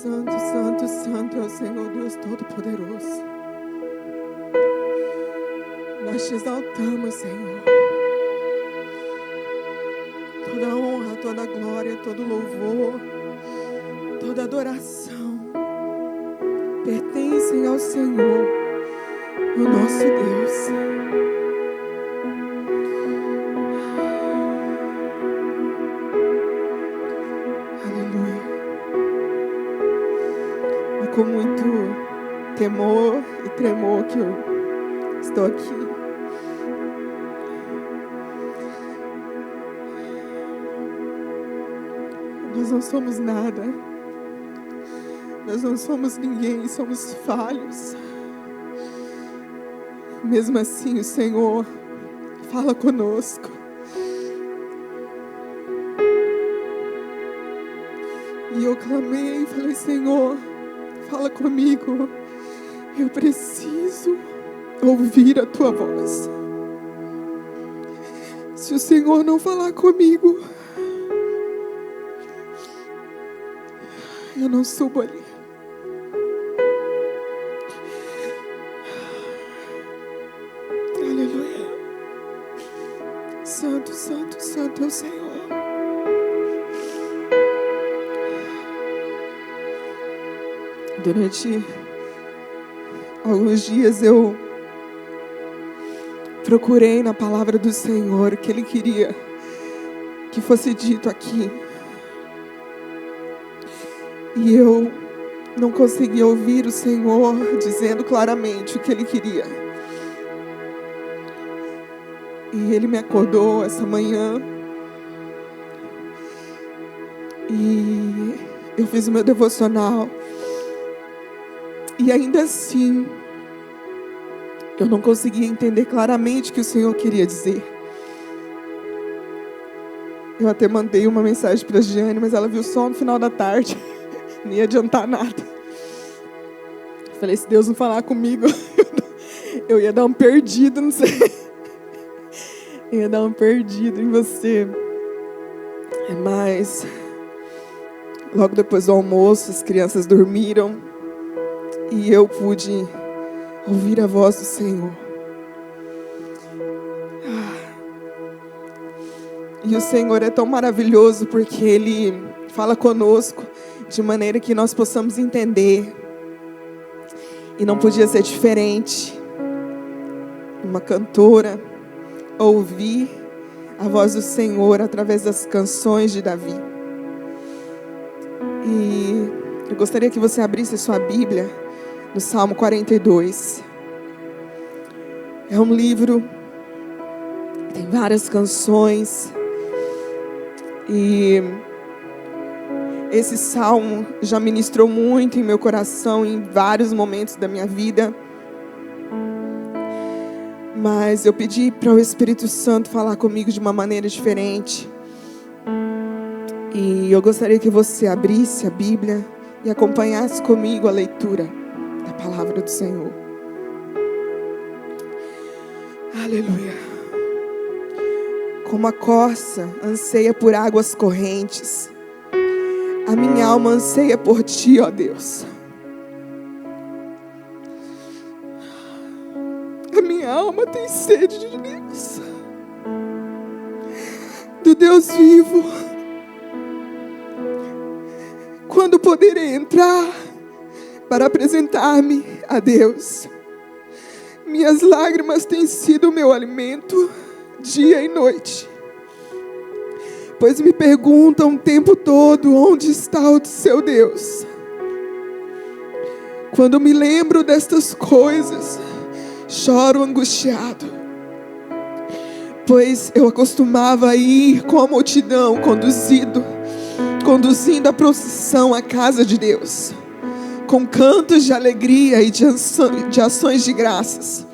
santo, santo, santo é o Senhor Deus Todo-Poderoso. Nós te exaltamos, Senhor. Toda honra, toda glória, todo louvor, toda adoração pertencem ao Senhor, o nosso Deus. Aleluia. E com muito temor e tremor que eu estou aqui. Nós não somos nada. Nós não somos ninguém, somos falhos. Mesmo assim, o Senhor fala conosco. E eu clamei e falei: Senhor, fala comigo. Eu preciso ouvir a Tua voz. Se o Senhor não falar comigo, eu não subo ali. Aleluia. Santo, santo, santo é o Senhor. Durante alguns dias eu procurei na palavra do Senhor o que Ele queria que fosse dito aqui. E eu não conseguia ouvir o Senhor dizendo claramente o que Ele queria. E Ele me acordou essa manhã. E eu fiz o meu devocional. E ainda assim, eu não conseguia entender claramente o que o Senhor queria dizer. Eu até mandei uma mensagem para a Giane, mas ela viu só no final da tarde. Não ia adiantar nada. Falei: se Deus não falar comigo, eu ia dar um perdido, não sei. Eu ia dar um perdido em você. Mas, logo depois do almoço, as crianças dormiram. E eu pude ouvir a voz do Senhor. E o Senhor é tão maravilhoso porque Ele fala conosco de maneira que nós possamos entender. E não podia ser diferente. Uma cantora ouvir a voz do Senhor através das canções de Davi. E eu gostaria que você abrisse a sua Bíblia no Salmo 42. É um livro que tem várias canções. E esse salmo já ministrou muito em meu coração em vários momentos da minha vida. Mas eu pedi para o Espírito Santo falar comigo de uma maneira diferente. E eu gostaria que você abrisse a Bíblia e acompanhasse comigo a leitura da palavra do Senhor. Aleluia. Como a corça anseia por águas correntes, a minha alma anseia por Ti, ó Deus. A minha alma tem sede de Deus, do Deus vivo. Quando poderei entrar para apresentar-me a Deus? Minhas lágrimas têm sido o meu alimento dia e noite, pois me perguntam o tempo todo: onde está o seu Deus? Quando me lembro destas coisas, choro angustiado, pois eu acostumava a ir com a multidão conduzindo a procissão à casa de Deus, com cantos de alegria e de ações de graças,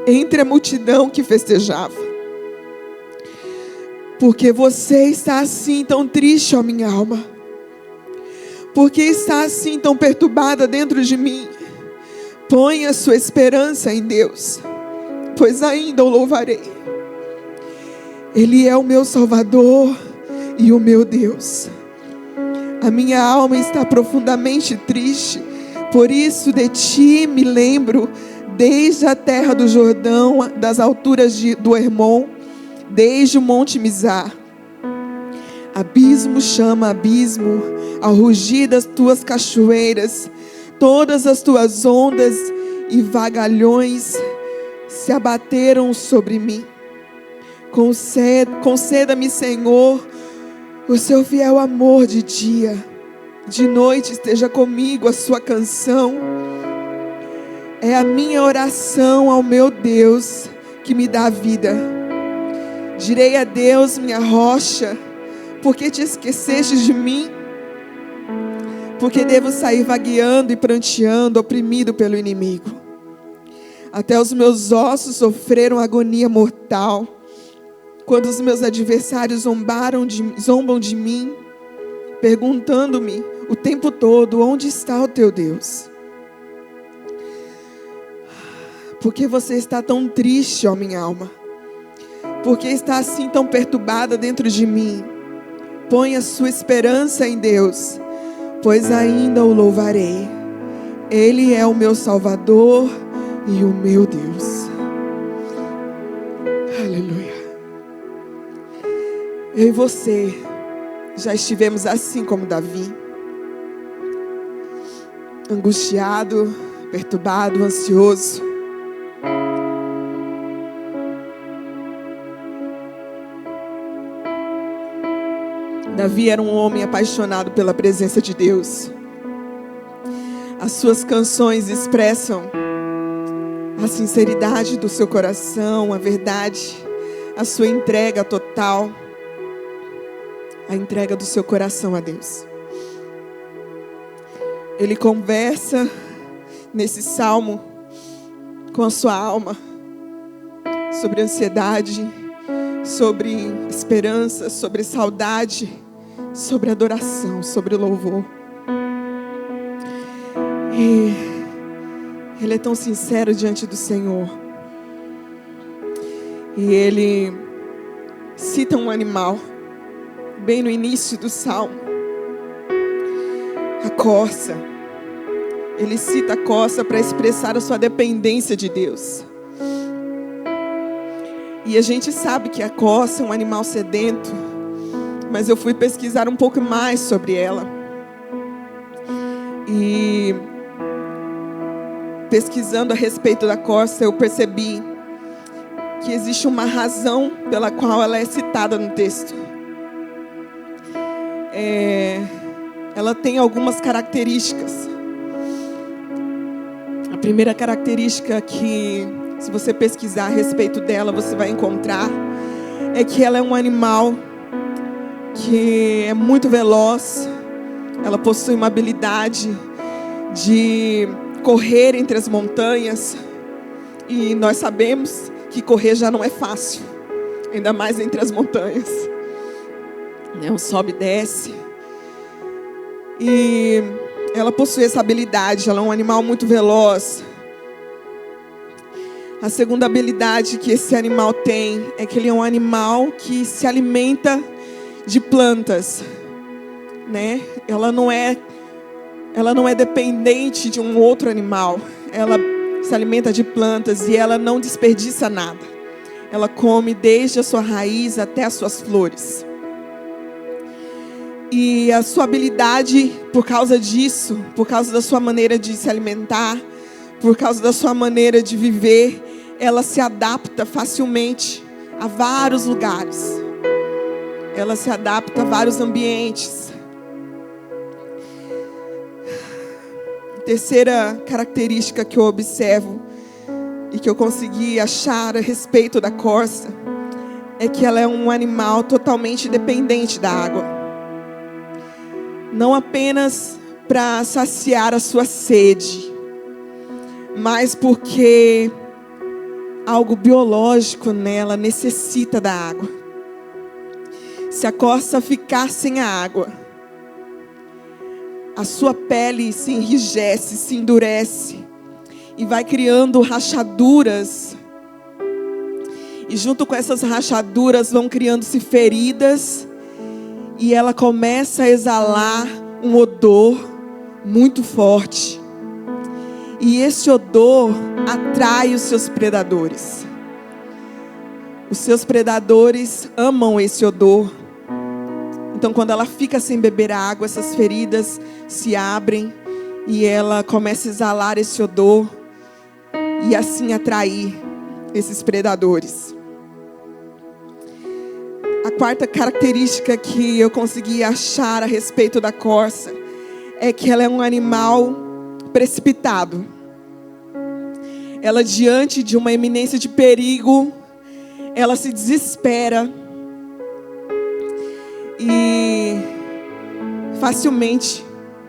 entre a multidão que festejava. Porque você está assim tão triste, ó minha alma? Porque está assim tão perturbada dentro de mim? Põe a sua esperança em Deus, pois ainda o louvarei. Ele é o meu Salvador e o meu Deus. A minha alma está profundamente triste, por isso de ti me lembro, desde a terra do Jordão, das alturas do Hermon, desde o monte Mizar. Abismo chama abismo, ao rugir das tuas cachoeiras, todas as tuas ondas e vagalhões se abateram sobre mim. Conceda-me, Senhor, o seu fiel amor de dia. De noite esteja comigo a sua canção. É a minha oração ao meu Deus que me dá vida. Direi a Deus, minha rocha, porque te esqueceste de mim? Porque devo sair vagueando e pranteando, oprimido pelo inimigo. Até os meus ossos sofreram agonia mortal, quando os meus adversários zombam de mim, perguntando-me o tempo todo: onde está o teu Deus? Por que você está tão triste, ó minha alma? Por que está assim tão perturbada dentro de mim? Põe a sua esperança em Deus, pois ainda o louvarei. Ele é o meu Salvador e o meu Deus. Aleluia. Eu e você já estivemos assim como Davi, angustiado, perturbado, ansioso. Davi era um homem apaixonado pela presença de Deus. As suas canções expressam a sinceridade do seu coração, a verdade, a sua entrega total, a entrega do seu coração a Deus. Ele conversa nesse salmo com a sua alma sobre ansiedade, sobre esperança, sobre saudade, sobre adoração, sobre louvor. E ele é tão sincero diante do Senhor. E ele cita um animal, bem no início do salmo, a corça. Ele cita a corça para expressar a sua dependência de Deus. E a gente sabe que a corça é um animal sedento, mas eu fui pesquisar um pouco mais sobre ela. E pesquisando a respeito da corça, eu percebi que existe uma razão pela qual ela é citada no texto. Ela tem algumas características. A primeira característica que, se você pesquisar a respeito dela, você vai encontrar, é que ela é um animal que é muito veloz. Ela possui uma habilidade de correr entre as montanhas. E nós sabemos que correr já não é fácil, ainda mais entre as montanhas. Um sobe e desce. E ela possui essa habilidade. Ela é um animal muito veloz. A segunda habilidade que esse animal tem é que ele é um animal que se alimenta de plantas, né? Ela não é dependente de um outro animal. Ela se alimenta de plantas e ela não desperdiça nada. Ela come desde a sua raiz até as suas flores. E a sua habilidade, por causa disso, por causa da sua maneira de se alimentar, por causa da sua maneira de viver, ela se adapta facilmente a vários lugares. Ela se adapta a vários ambientes. A terceira característica que eu observo e que eu consegui achar a respeito da corça é que ela é um animal totalmente dependente da água. Não apenas para saciar a sua sede, mas porque algo biológico nela necessita da água. Se a corça ficar sem a água, a sua pele se enrijece, se endurece e vai criando rachaduras. E junto com essas rachaduras vão criando-se feridas. E ela começa a exalar um odor muito forte. E esse odor atrai os seus predadores. Os seus predadores amam esse odor. Então, quando ela fica sem beber água, essas feridas se abrem e ela começa a exalar esse odor e assim atrair esses predadores. A quarta característica que eu consegui achar a respeito da corça é que ela é um animal precipitado. Ela, diante de uma iminência de perigo, ela se desespera e facilmente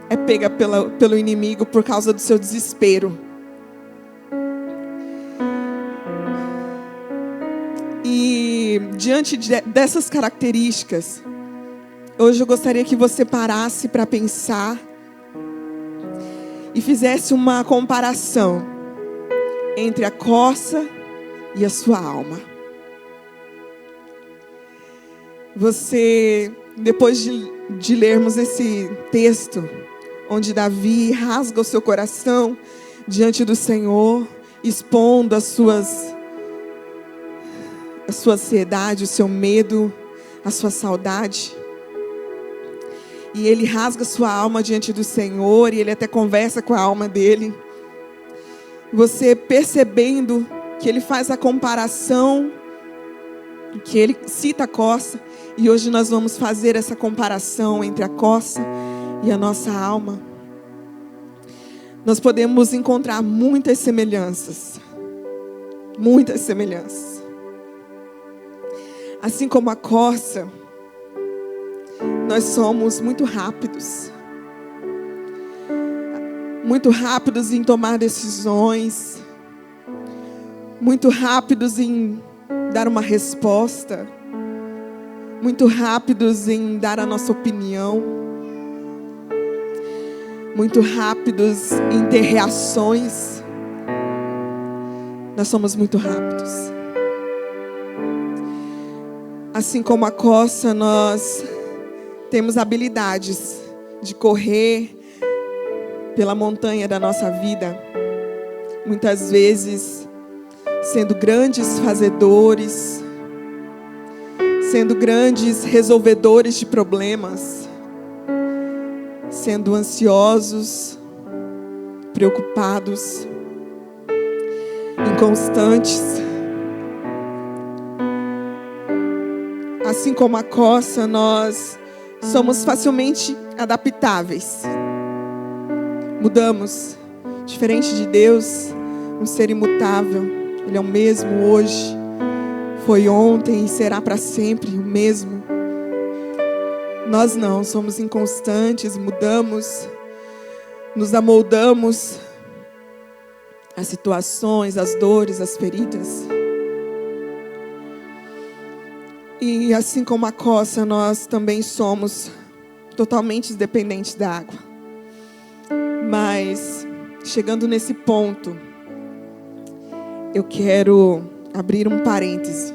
é pega pelo inimigo por causa do seu desespero. E diante dessas características, hoje eu gostaria que você parasse para pensar e fizesse uma comparação entre a corça e a sua alma. Você, depois de lermos esse texto, onde Davi rasga o seu coração diante do Senhor, expondo a sua ansiedade, o seu medo, a sua saudade. E ele rasga sua alma diante do Senhor, e ele até conversa com a alma dele. Você percebendo que ele faz a comparação, que ele cita a corça, e hoje nós vamos fazer essa comparação entre a corça e a nossa alma. Nós podemos encontrar muitas semelhanças. Muitas semelhanças. Assim como a corça, nós somos muito rápidos. Muito rápidos em tomar decisões. Muito rápidos em dar uma resposta. Muito rápidos em dar a nossa opinião. Muito rápidos em ter reações. Nós somos muito rápidos. Assim como a corça, nós temos habilidades de correr pela montanha da nossa vida. Muitas vezes sendo grandes fazedores, sendo grandes resolvedores de problemas, sendo ansiosos, preocupados, inconstantes. Assim como a corça, nós somos facilmente adaptáveis. Mudamos. Diferente de Deus, um ser imutável. Ele é o mesmo hoje, foi ontem e será para sempre o mesmo. Nós não, somos inconstantes, mudamos, nos amoldamos às situações, às dores, às feridas. E assim como a corça, nós também somos totalmente dependentes da água. Mas, chegando nesse ponto, eu quero abrir um parêntese.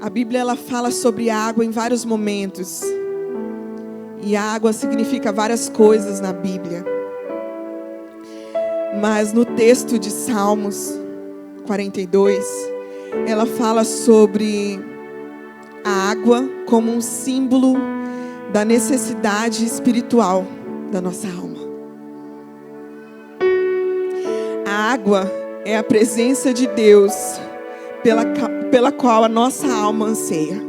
A Bíblia, ela fala sobre água em vários momentos. E a água significa várias coisas na Bíblia. Mas no texto de Salmos 42, ela fala sobre a água como um símbolo da necessidade espiritual da nossa alma. A água é a presença de Deus pela qual a nossa alma anseia.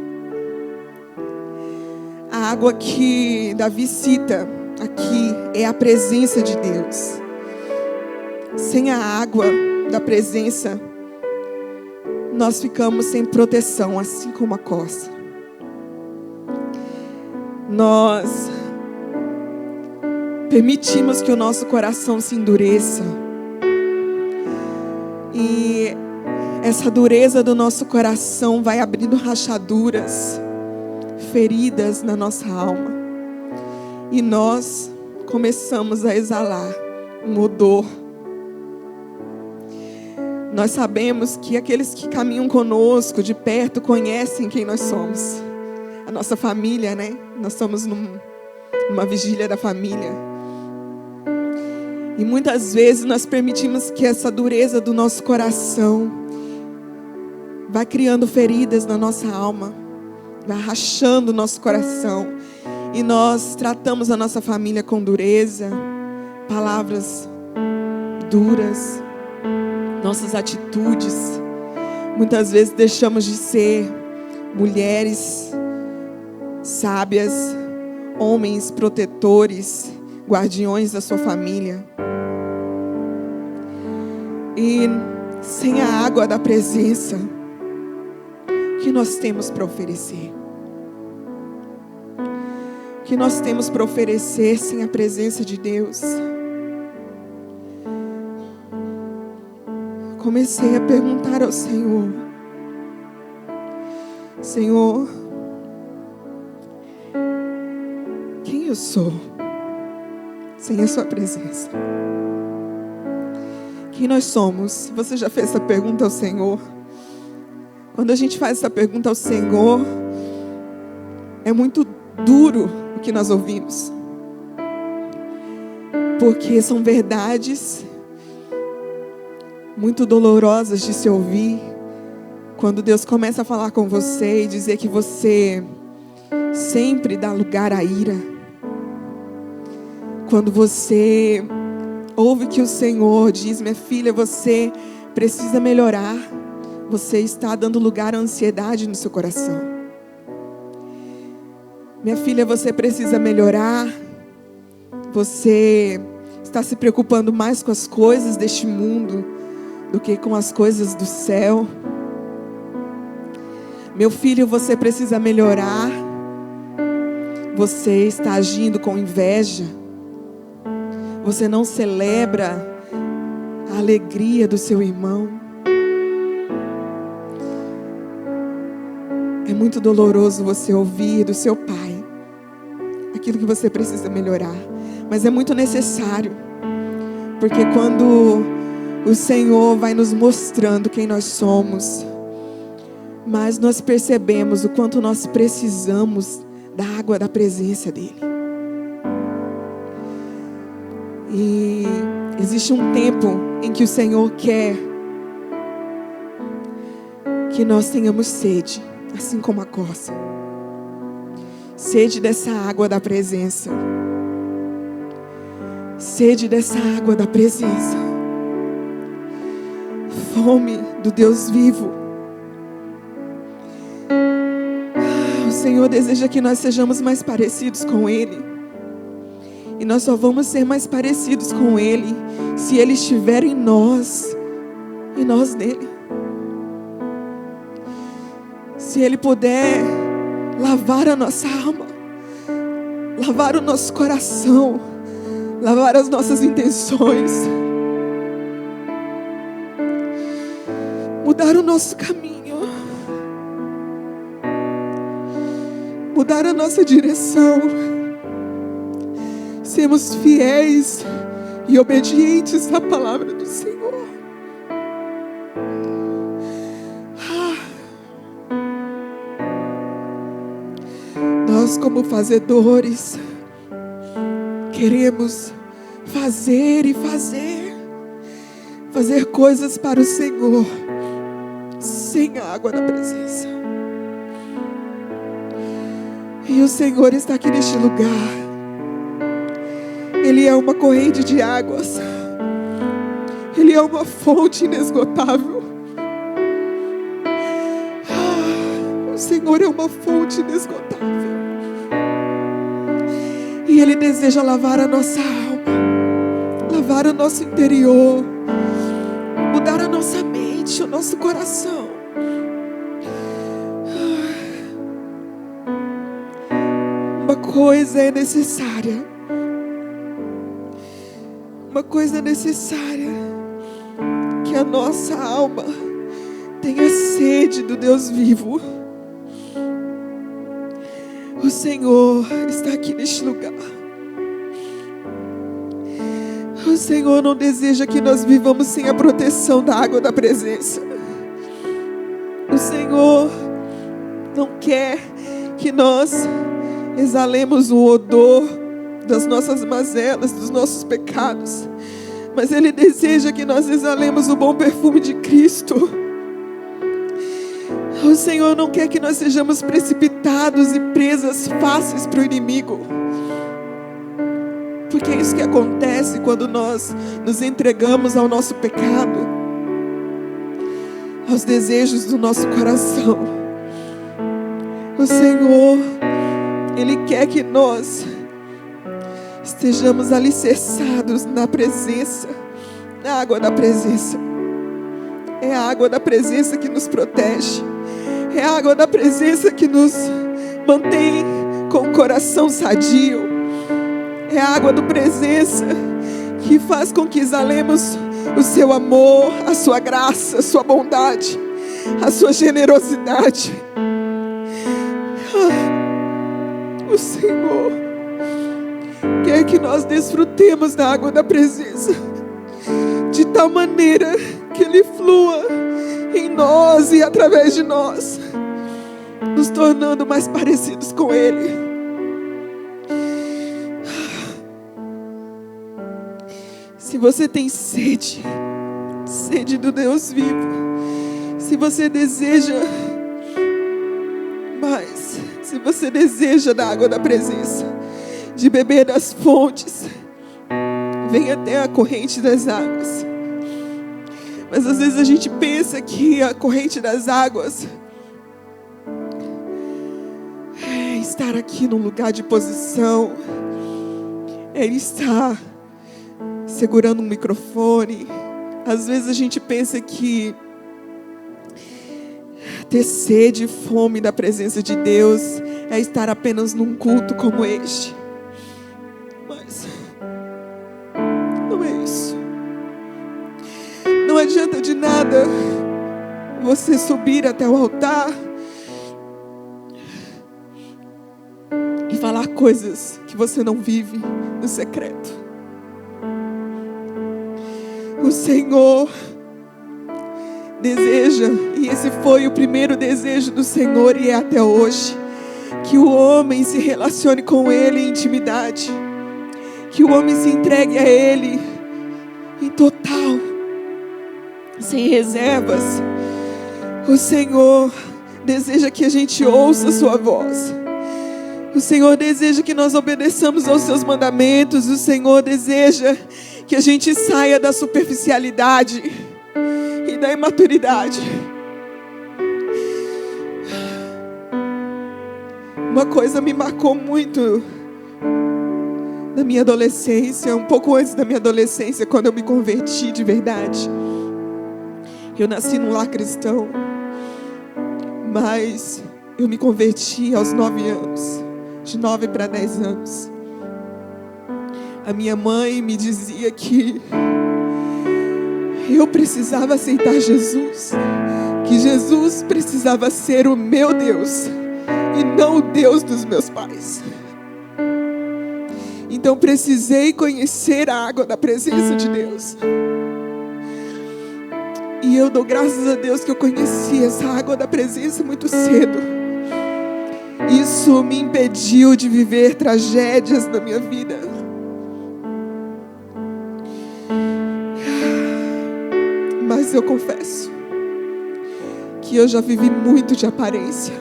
A água que Davi cita aqui é a presença de Deus. Sem a água da presença, nós ficamos sem proteção, assim como a corça. Nós permitimos que o nosso coração se endureça. E essa dureza do nosso coração vai abrindo rachaduras, feridas na nossa alma. E nós começamos a exalar um odor. Nós sabemos que aqueles que caminham conosco de perto conhecem quem nós somos. A nossa família, né? Nós estamos numa vigília da família. E muitas vezes nós permitimos que essa dureza do nosso coração vai criando feridas na nossa alma, vai rachando o nosso coração. E nós tratamos a nossa família com dureza, palavras duras, nossas atitudes. Muitas vezes deixamos de ser mulheres sábias, homens protetores, guardiões da sua família. E sem a água da presença, o que nós temos para oferecer? O que nós temos para oferecer sem a presença de Deus? Comecei a perguntar ao Senhor: Senhor, quem eu sou sem a sua presença? Quem nós somos? Você já fez essa pergunta ao Senhor? Quando a gente faz essa pergunta ao Senhor, é muito duro o que nós ouvimos, porque são verdades muito dolorosas de se ouvir. Quando Deus começa a falar com você e dizer que você sempre dá lugar à ira. Quando você ouve que o Senhor diz: minha filha, você precisa melhorar. Você está dando lugar à ansiedade no seu coração. Minha filha, você precisa melhorar. Você está se preocupando mais com as coisas deste mundo do que com as coisas do céu. Meu filho, você precisa melhorar. Você está agindo com inveja. Você não celebra a alegria do seu irmão. É muito doloroso você ouvir do seu pai aquilo que você precisa melhorar. Mas é muito necessário. Porque quando o Senhor vai nos mostrando quem nós somos, mas nós percebemos o quanto nós precisamos da água da presença dEle. E existe um tempo em que o Senhor quer que nós tenhamos sede, assim como a corça. Sede dessa água da presença. Sede dessa água da presença. Fome do Deus vivo. O Senhor deseja que nós sejamos mais parecidos com Ele. E nós só vamos ser mais parecidos com Ele se Ele estiver em nós e nós nele. Se Ele puder lavar a nossa alma, lavar o nosso coração, lavar as nossas intenções, mudar o nosso caminho, mudar a nossa direção, sermos fiéis e obedientes à palavra do Senhor. Nós, como fazedores, queremos fazer e fazer coisas para o Senhor sem a água da presença. E o Senhor está aqui neste lugar. Ele é uma corrente de águas. Ele é uma fonte inesgotável. O Senhor é uma fonte inesgotável. E Ele deseja lavar a nossa alma, lavar o nosso interior, mudar a nossa mente, o nosso coração. Uma coisa é necessária. Uma coisa é necessária: que a nossa alma tenha sede do Deus vivo. O Senhor está aqui neste lugar. O Senhor não deseja que nós vivamos sem a proteção da água da presença. O Senhor não quer que nós exalemos o odor das nossas mazelas, dos nossos pecados, mas Ele deseja que nós exalemos o bom perfume de Cristo. O Senhor não quer que nós sejamos precipitados e presas fáceis para o inimigo, porque é isso que acontece quando nós nos entregamos ao nosso pecado, aos desejos do nosso coração. O Senhor, Ele quer que nós estejamos alicerçados na presença, na água da presença. É a água da presença que nos protege, é a água da presença que nos mantém com o coração sadio, é a água da presença que faz com que exalemos o seu amor, a sua graça, a sua bondade, a sua generosidade. O Senhor quer que nós desfrutemos da água da presença, de tal maneira que Ele flua em nós e através de nós, nos tornando mais parecidos com Ele. Se você tem sede do Deus vivo, se você deseja mais, se você deseja da água da presença, de beber das fontes, venha até a corrente das águas. Mas às vezes a gente pensa que a corrente das águas é estar aqui num lugar de posição, é estar segurando um microfone. Às vezes a gente pensa que ter sede e fome da presença de Deus é estar apenas num culto como este. Mas não é isso. Não adianta de nada você subir até o altar e falar coisas que você não vive no secreto. O Senhor deseja, e esse foi o primeiro desejo do Senhor e é até hoje, que o homem se relacione com Ele em intimidade, que o homem se entregue a Ele em total, sem reservas. O Senhor deseja que a gente ouça a sua voz. O Senhor deseja que nós obedeçamos aos seus mandamentos. O Senhor deseja que a gente saia da superficialidade e da imaturidade. Uma coisa me marcou muito na minha adolescência, um pouco antes da minha adolescência, quando eu me converti de verdade. Eu nasci num lar cristão, mas eu me converti aos 9 anos, de 9 para 10 anos. A minha mãe me dizia que eu precisava aceitar Jesus, que Jesus precisava ser o meu Deus e não o Deus dos meus pais. Então precisei conhecer a água da presença de Deus. E eu dou graças a Deus que eu conheci essa água da presença muito cedo. Isso me impediu de viver tragédias na minha vida. Mas eu confesso que eu já vivi muito de aparência.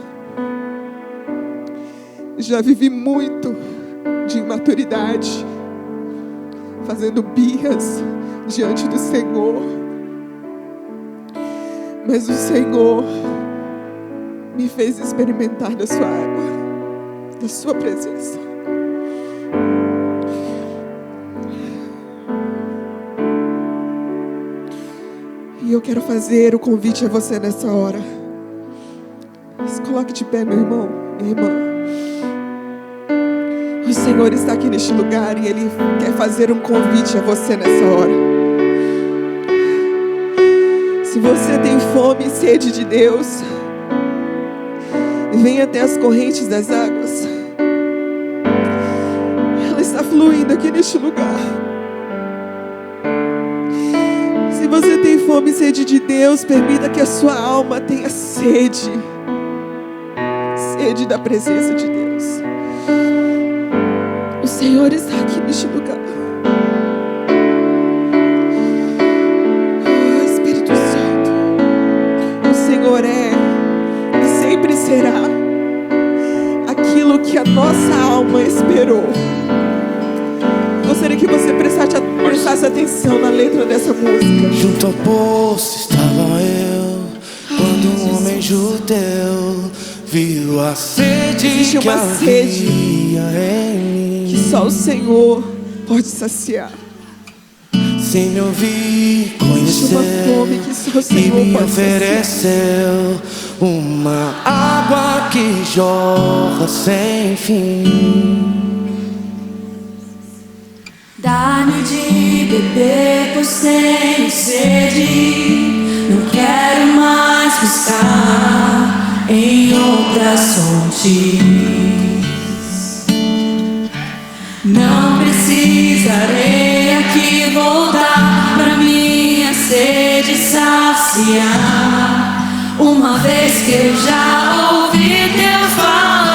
Já vivi muito de imaturidade, fazendo birras diante do Senhor. Mas o Senhor me fez experimentar da sua água, da sua presença. E eu quero fazer o convite a você nessa hora. Se coloque de pé, meu irmão, minha irmã. O Senhor está aqui neste lugar e Ele quer fazer um convite a você nessa hora. Se você tem fome e sede de Deus, venha até as correntes das águas. Ela está fluindo aqui neste lugar. Se você tem fome e sede de Deus, permita que a sua alma tenha sede. Sede da presença de Deus. O Senhor está aqui. essa música. Junto ao poço estava eu, quando um homem judeu viu a sede Existe que uma sede havia em mim, que só o Senhor pode saciar. sem me ouvir, Existe uma fome conhecer, que só o e Senhor me pode saciar. ofereceu uma água que jorra sem fim. Dá-me de beber, pois tenho sede. Não quero mais buscar em outras fontes. Não precisarei aqui voltar pra minha sede saciar, uma vez que eu já ouvi Deus falar.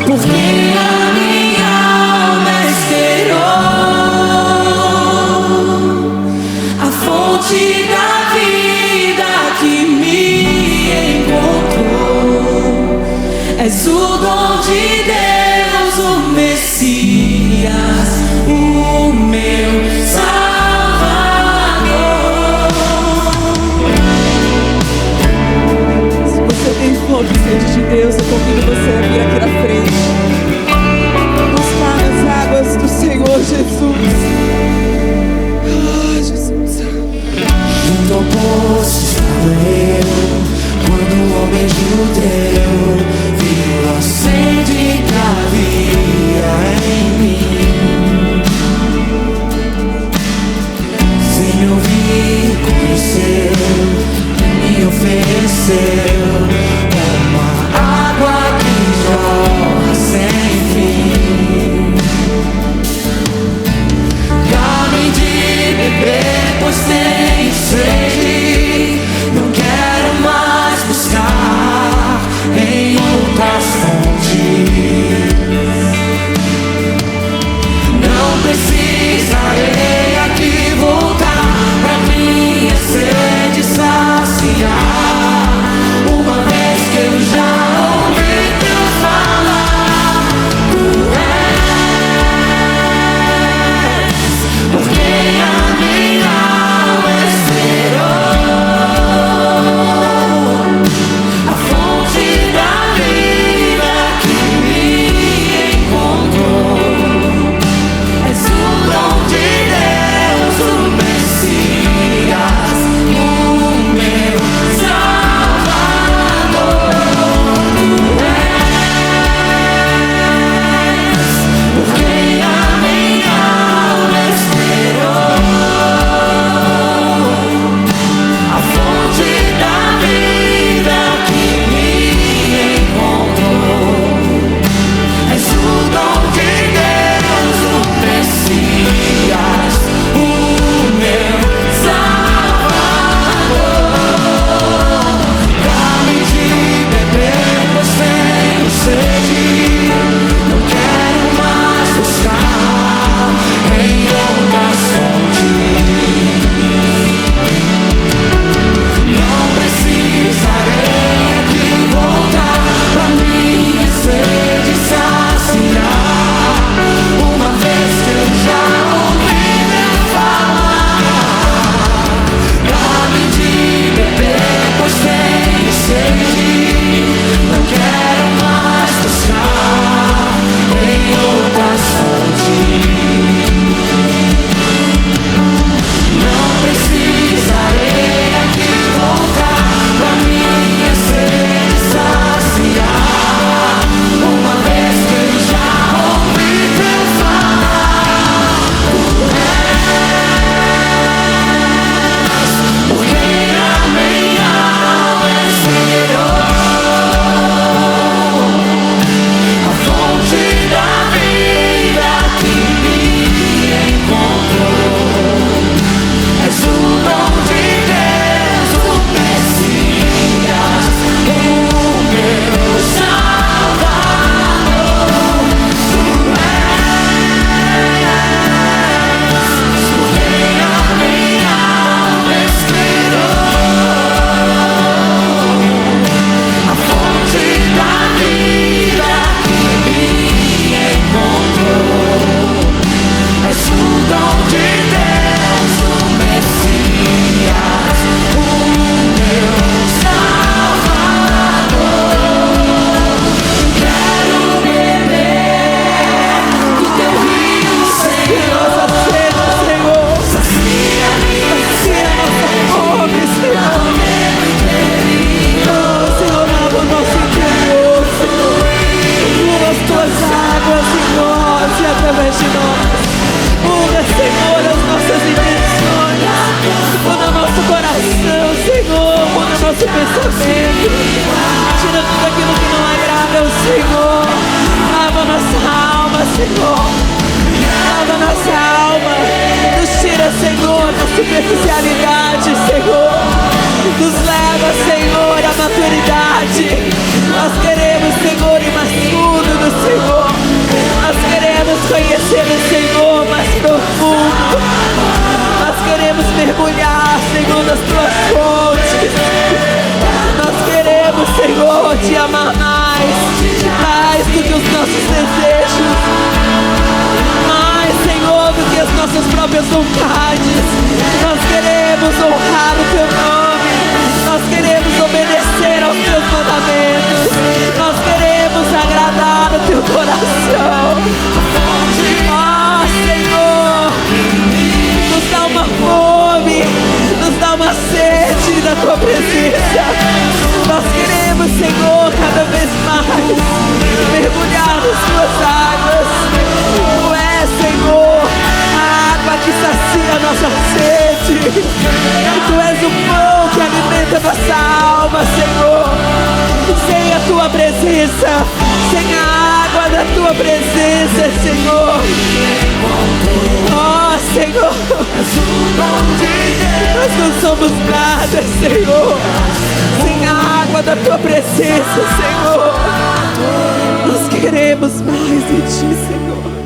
Porque a minha alma esperou a fonte da vida que me encontrou. És o dom de Deus, o Messias, o meu Salvador. Se você tem fome e sede de Deus, eu convido você a vir aqui na frente, buscar as águas do Senhor Jesus. Ah, Jesus. Junto ao poço estava eu, quando o homem judeu viu a sede que havia em mim, sem me ouvir, conheceu, me ofereceu uma água que jorra através de nós. Muda, Senhor, as nossas intenções. Muda nosso coração, Senhor. Muda nosso pensamento. Tira tudo aquilo que não agrada ao Senhor. Lava nossa alma, Senhor. Lava nossa alma. Nos tira, Senhor, da superficialidade, Senhor. Nos leva, Senhor, à maturidade. Nós queremos, Senhor, ir mais fundo do Senhor. Nós queremos conhecer o Senhor mais profundo. Nós queremos mergulhar, Senhor, nas tuas fontes. Nós queremos, Senhor, te amar mais do que os nossos desejos, mais, Senhor, do que as nossas próprias vontades. Nós queremos honrar o teu nome. Nós queremos obedecer aos teus mandamentos. Nós queremos agradar o teu coração. Ó, Senhor, nos dá uma fome, nos dá uma sede da tua presença. Nós queremos, Senhor, cada vez mais mergulhar nas tuas águas. Tu és, Senhor, a água que sacia a nossa sede. Tu és o pão que alimenta nossa alma, Senhor. Sem a tua presença, sem a água da tua presença, Senhor. Ó, Senhor, nós não somos nada, Senhor. Sem a água da tua presença, Senhor. Nós queremos mais de ti, Senhor.